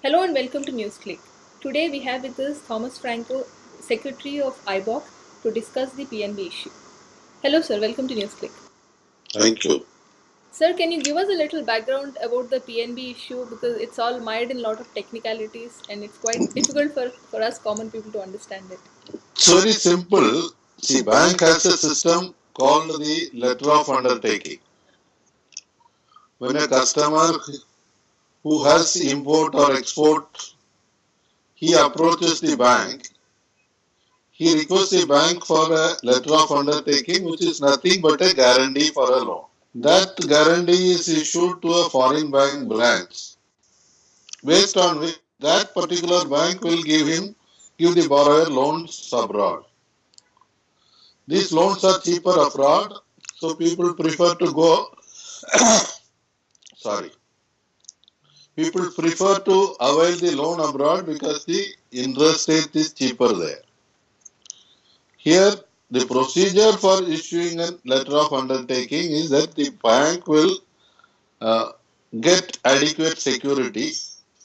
Hello and welcome to NewsClick. Today we have with us Thomas Franco, Secretary of IBOC, to discuss the PNB issue. Hello sir, welcome to NewsClick. Thank you. Sir, can you give us a little background about the PNB issue because it's all mired in a lot of technicalities and it's quite difficult for us common people to understand it. It's very simple. See, bank has a system called the letter of undertaking. When a customer who has import or export, he approaches the bank, he requests the bank for a letter of undertaking, which is nothing but a guarantee for a loan. That guarantee is issued to a foreign bank branch, based on which that particular bank will give the borrower loans abroad. These loans are cheaper abroad, so people prefer to go. Sorry. People prefer to avail the loan abroad because the interest rate is cheaper there. Here, the procedure for issuing a letter of undertaking is that the bank will get adequate security,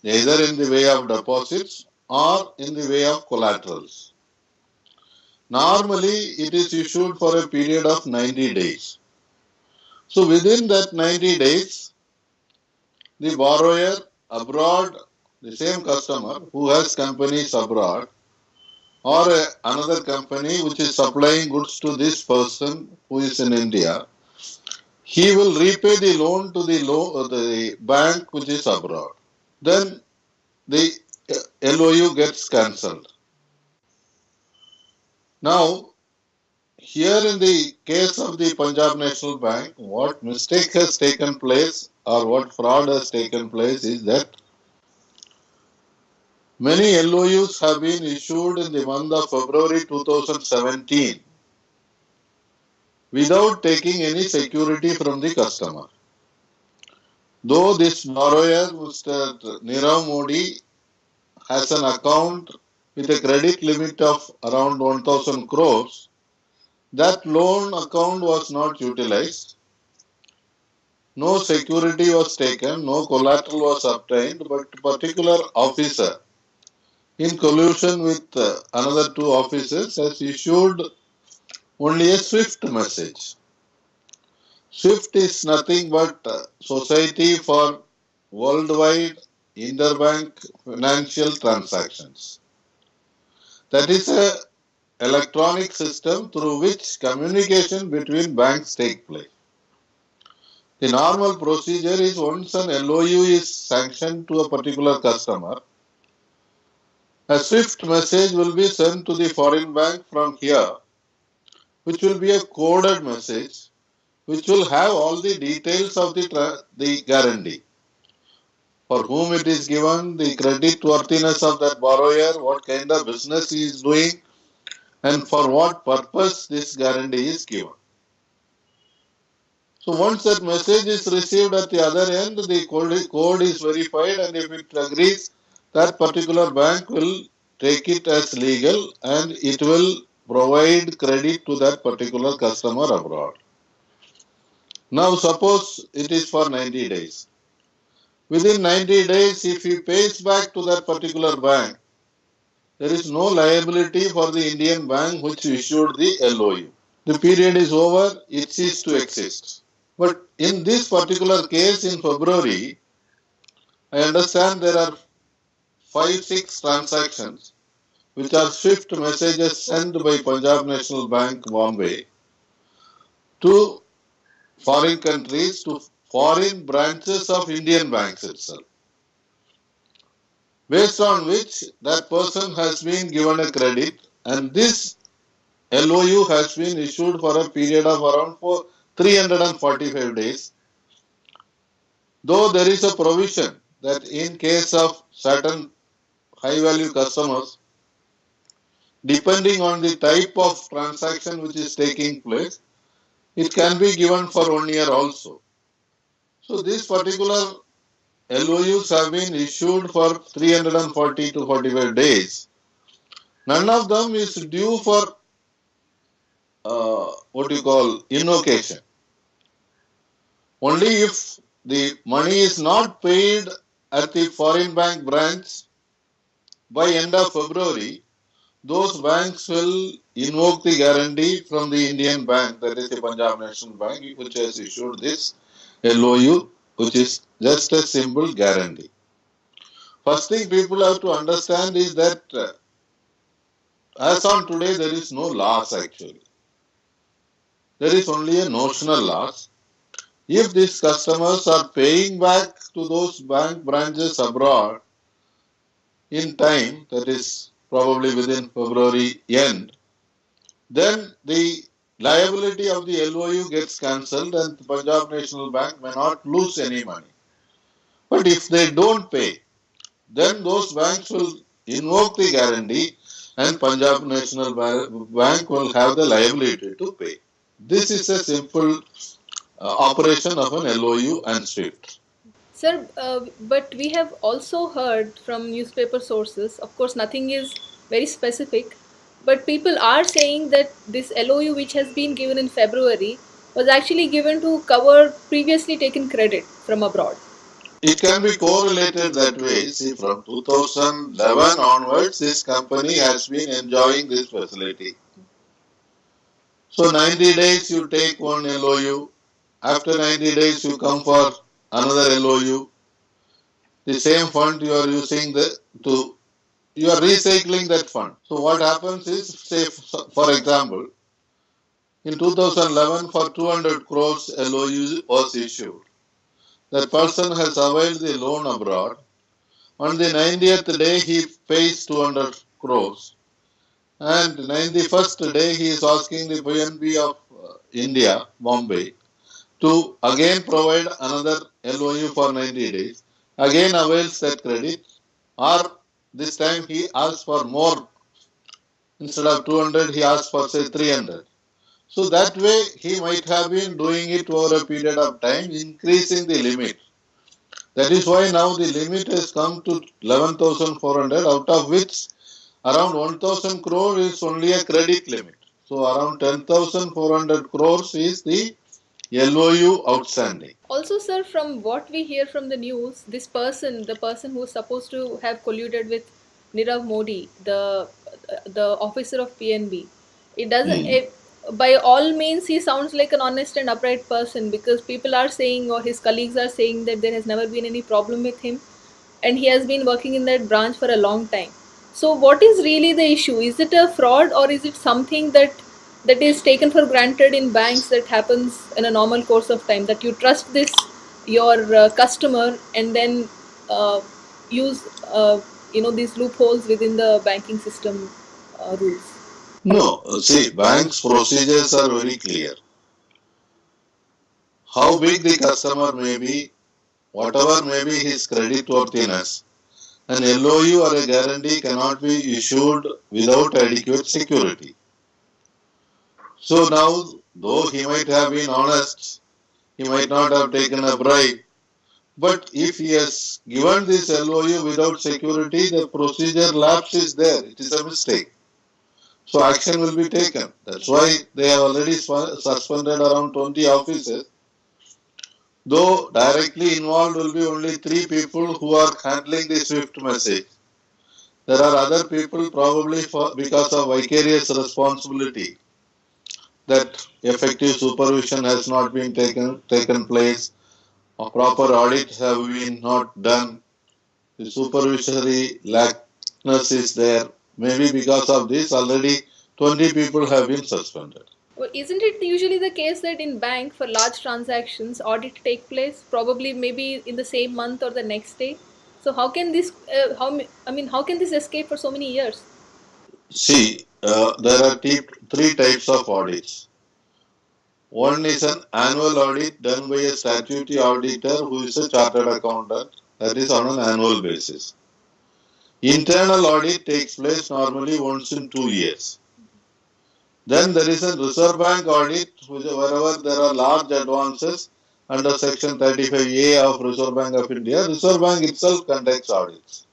either in the way of deposits or in the way of collaterals. Normally, it is issued for a period of 90 days. So within that 90 days, the borrower abroad, the same customer who has companies abroad, or another company which is supplying goods to this person who is in India, he will repay the loan to the bank which is abroad. Then the LOU gets cancelled. Now, here in the case of the Punjab National Bank, what mistake has taken place or what fraud has taken place is that many LOUs have been issued in the month of February 2017 without taking any security from the customer. Though this borrower, Mr. Nirav Modi, has an account with a credit limit of around 1,000 crores, that loan account was not utilized. No security was taken, no collateral was obtained, but a particular officer, in collusion with another two officers, has issued only a SWIFT message. SWIFT is nothing but Society for Worldwide Interbank Financial Transactions. That is a electronic system through which communication between banks take place. The normal procedure is once an LOU is sanctioned to a particular customer, a SWIFT message will be sent to the foreign bank from here, which will be a coded message, which will have all the details of the guarantee. For whom it is given, the credit worthiness of that borrower, what kind of business he is doing, and for what purpose this guarantee is given. So once that message is received at the other end, the code is verified, and if it agrees, that particular bank will take it as legal and it will provide credit to that particular customer abroad. Now suppose it is for 90 days. Within 90 days, if he pays back to that particular bank, there is no liability for the Indian bank which issued the LOU. The period is over, it ceased to exist. But in this particular case in February, I understand there are 5-6 transactions which are SWIFT messages sent by Punjab National Bank, Bombay, to foreign countries, to foreign branches of Indian banks itself, based on which that person has been given a credit, and this LOU has been issued for a period of around 345 days. Though there is a provision that in case of certain high value customers, depending on the type of transaction which is taking place, it can be given for 1 year also. So these particular LOUs have been issued for 340 to 45 days. None of them is due for what you call invocation. Only if the money is not paid at the foreign bank branch by end of February, those banks will invoke the guarantee from the Indian bank, that is the Punjab National Bank, which has issued this LOU, which is just a simple guarantee. First thing people have to understand is that as on today, there is no loss actually. There is only a notional loss. If these customers are paying back to those bank branches abroad in time, that is probably within February end, then the liability of the LOU gets cancelled and the Punjab National Bank may not lose any money. But if they don't pay, then those banks will invoke the guarantee and Punjab National Bank will have the liability to pay. This is a simple operation of an LOU and SWIFT. Sir, but we have also heard from newspaper sources, of course, nothing is very specific, but people are saying that this LOU, which has been given in February, was actually given to cover previously taken credit from abroad. It can be correlated that way. See, from 2011 onwards, this company has been enjoying this facility. So 90 days you take one LOU. After 90 days you come for another LOU. The same fund you are using you are recycling that fund. So what happens is, say for example, in 2011 for 200 crores LOU was issued. That person has availed the loan abroad. On the 90th day he pays 200 crores. And 91st day he is asking the PNB of India, Bombay, to again provide another LOU for 90 days, again avails that credit, or this time he asks for more. Instead of 200, he asks for say 300. So that way he might have been doing it over a period of time, increasing the limit. That is why now the limit has come to 11,400, out of which around 1,000 crore is only a credit limit. So around 10,400 crores is the LOU outstanding. Also, sir, from what we hear from the news, this person, the person who is supposed to have colluded with Nirav Modi, the officer of PNB, it doesn't. Hmm. By all means, he sounds like an honest and upright person, because people are saying, or his colleagues are saying, that there has never been any problem with him, and he has been working in that branch for a long time. So, what is really the issue? Is it a fraud, or is it something that is taken for granted in banks, that happens in a normal course of time, that you trust this your customer, and then use these loopholes within the banking system rules? No, see, banks' procedures are very clear. How big the customer may be, whatever may be his credit worthiness, an LOU or a guarantee cannot be issued without adequate security. So now, though he might have been honest, he might not have taken a bribe, but if he has given this LOU without security, the procedure lapse is there. It is a mistake. So action will be taken. That's why they have already suspended around 20 officers. Though directly involved will be only 3 people who are handling the SWIFT message. There are other people probably because of vicarious responsibility, that effective supervision has not been taken place, or proper audits have been not done, the supervisory lackness is there. Maybe because of this already 20 people have been suspended. Well, isn't it usually the case that in bank, for large transactions, audit take place probably maybe in the same month or the next day? So how can this how can this escape for so many years? See, there are three types of audits. One is an annual audit done by a statutory auditor who is a chartered accountant, that is on an annual basis. Internal audit takes place normally once in 2 years. Then there is a Reserve Bank audit, wherever there are large advances under Section 35A of Reserve Bank of India, Reserve Bank itself conducts audits.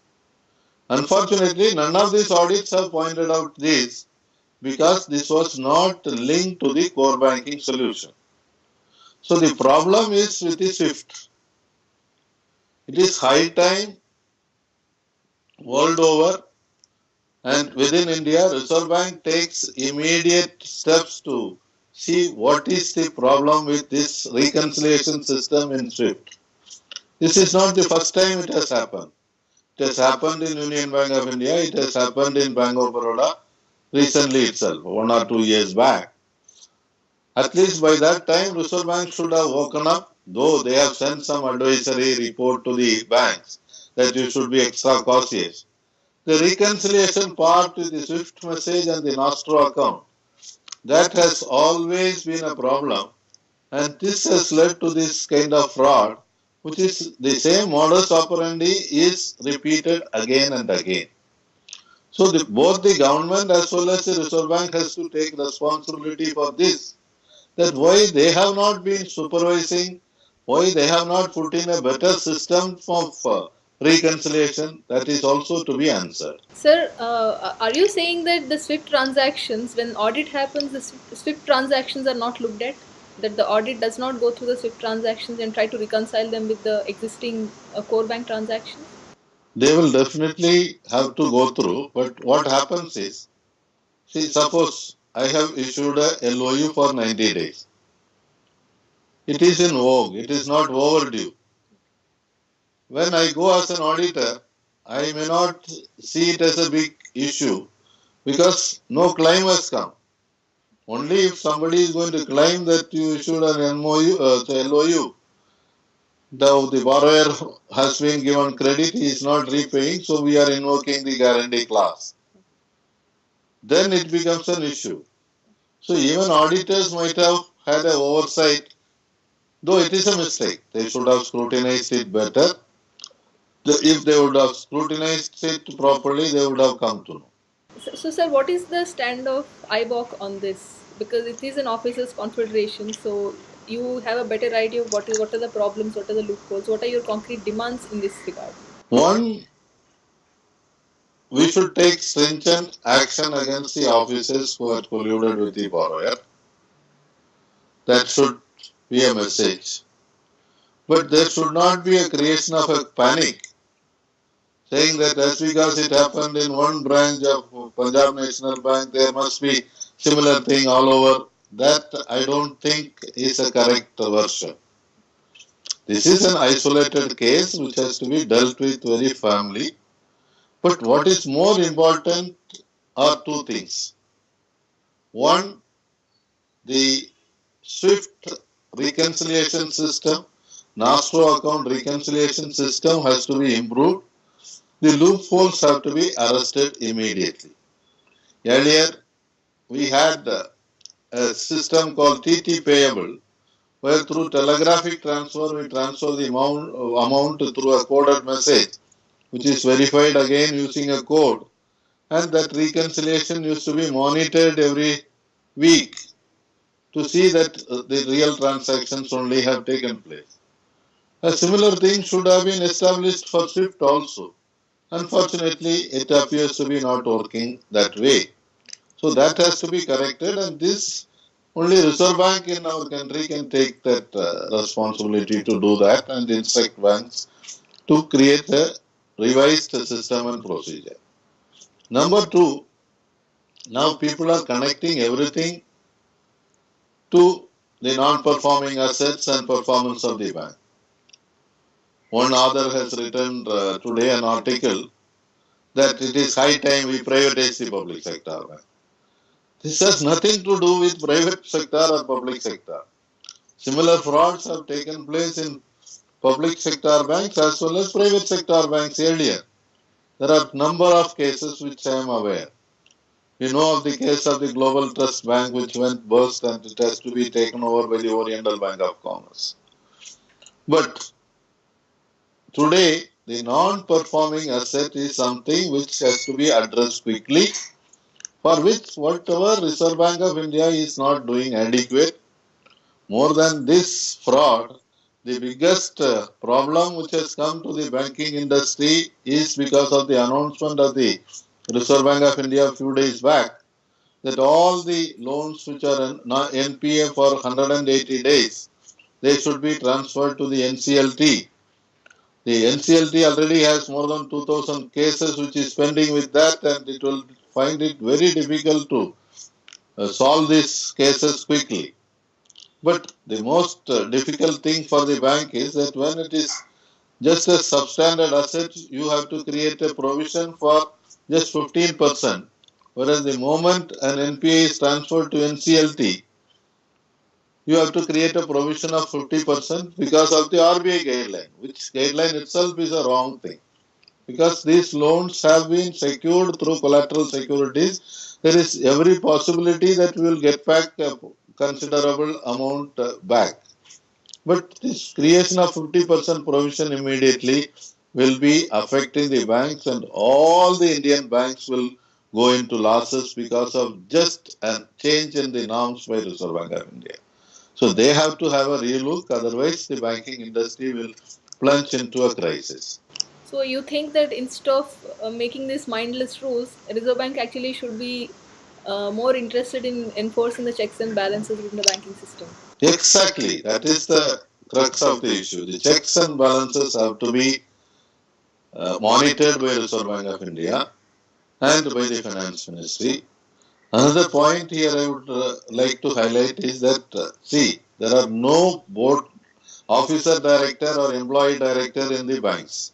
Unfortunately, none of these audits have pointed out this, because this was not linked to the core banking solution. So the problem is with the SWIFT. It is high time world over and within India, Reserve Bank takes immediate steps to see what is the problem with this reconciliation system in SWIFT. This is not the first time it has happened. It has happened in Union Bank of India, it has happened in Bank of Baroda recently itself, 1 or 2 years back. At least by that time, Reserve Bank should have woken up, though they have sent some advisory report to the banks that you should be extra cautious. The reconciliation part with the SWIFT message and the Nostro account, that has always been a problem, and this has led to this kind of fraud, which is the same modus operandi is repeated again and again. So both the government as well as the Reserve Bank has to take responsibility for this. That why they have not been supervising, why they have not put in a better system of reconciliation, that is also to be answered. Sir, are you saying that the SWIFT transactions, when audit happens, the SWIFT transactions are not looked at? That the audit does not go through the SWIFT transactions and try to reconcile them with the existing core bank transactions? They will definitely have to go through, but what happens is, see, suppose I have issued a LOU for 90 days. It is in vogue, it is not overdue. When I go as an auditor, I may not see it as a big issue because no claim has come. Only if somebody is going to claim that you issued an LOU, the borrower has been given credit, he is not repaying, so we are invoking the guarantee clause. Then it becomes an issue. So even auditors might have had an oversight, though it is a mistake. They should have scrutinized it better. If they would have scrutinized it properly, they would have come to know. So, sir, what is the stand of IBOC on this? Because it is an officers' confederation, so you have a better idea of what are the problems, what are the loopholes, what are your concrete demands in this regard? One, we should take stringent action against the officers who are colluded with the borrower. That should be a message. But there should not be a creation of a panic, saying that just because it happened in one branch of Punjab National Bank, there must be similar thing all over. That I don't think is a correct version. This is an isolated case which has to be dealt with very firmly. But what is more important are two things. One, the swift reconciliation system, Nostro account reconciliation system has to be improved. The loopholes have to be arrested immediately. Earlier, we had a system called TT payable, where through telegraphic transfer we transfer the amount through a coded message, which is verified again using a code, and that reconciliation used to be monitored every week to see that the real transactions only have taken place. A similar thing should have been established for SWIFT also. Unfortunately, it appears to be not working that way. So that has to be corrected, and this only Reserve Bank in our country can take that responsibility to do that and instruct banks to create a revised system and procedure. Number two, now people are connecting everything to the non-performing assets and performance of the bank. One author has written today an article that it is high time we privatize the public sector bank. This has nothing to do with private sector or public sector. Similar frauds have taken place in public sector banks as well as private sector banks earlier. There are number of cases which I am aware. We know of the case of the Global Trust Bank which went burst and it has to be taken over by the Oriental Bank of Commerce. But today, the non-performing asset is something which has to be addressed quickly, for which whatever Reserve Bank of India is not doing adequate. More than this fraud, the biggest problem which has come to the banking industry is because of the announcement of the Reserve Bank of India a few days back that all the loans which are NPA for 180 days, they should be transferred to the NCLT. The NCLT already has more than 2000 cases which is pending with that, and it will find it very difficult to solve these cases quickly. But the most difficult thing for the bank is that when it is just a substandard asset, you have to create a provision for just 15%. Whereas the moment an NPA is transferred to NCLT, you have to create a provision of 50% because of the RBI guideline, which guideline itself is a wrong thing. Because these loans have been secured through collateral securities, there is every possibility that we will get back a considerable amount back. But this creation of 50% provision immediately will be affecting the banks, and all the Indian banks will go into losses because of just a change in the norms by Reserve Bank of India. So they have to have a relook, otherwise the banking industry will plunge into a crisis. So you think that instead of making these mindless rules, Reserve Bank actually should be more interested in enforcing the checks and balances within the banking system. Exactly, that is the crux of the issue. The checks and balances have to be monitored by Reserve Bank of India and by the Finance Ministry. Another point here I would like to highlight is that, see, there are no board officer director or employee director in the banks.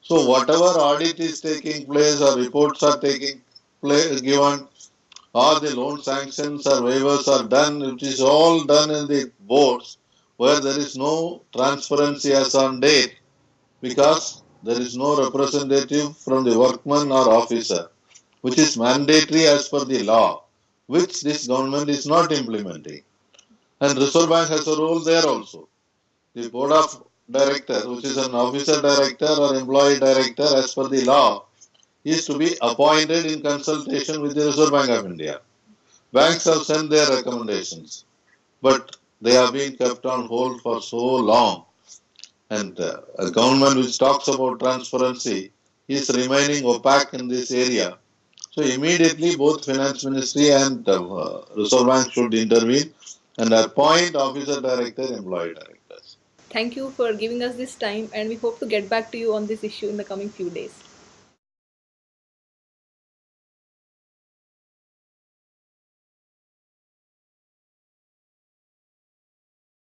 So whatever audit is taking place or reports are taking place, given, or the loan sanctions or waivers are done, it is all done in the boards where there is no transparency as on date, because there is no representative from the workman or officer, which is mandatory as per the law, which this government is not implementing. And Reserve Bank has a role there also. The board of director, which is an officer director or employee director as per the law, is to be appointed in consultation with the Reserve Bank of India. Banks have sent their recommendations, but they have been kept on hold for so long. And a government which talks about transparency is remaining opaque in this area. So immediately both Finance Ministry and Reserve Bank should intervene and appoint officer director, employee directors. Thank you for giving us this time, and we hope to get back to you on this issue in the coming few days.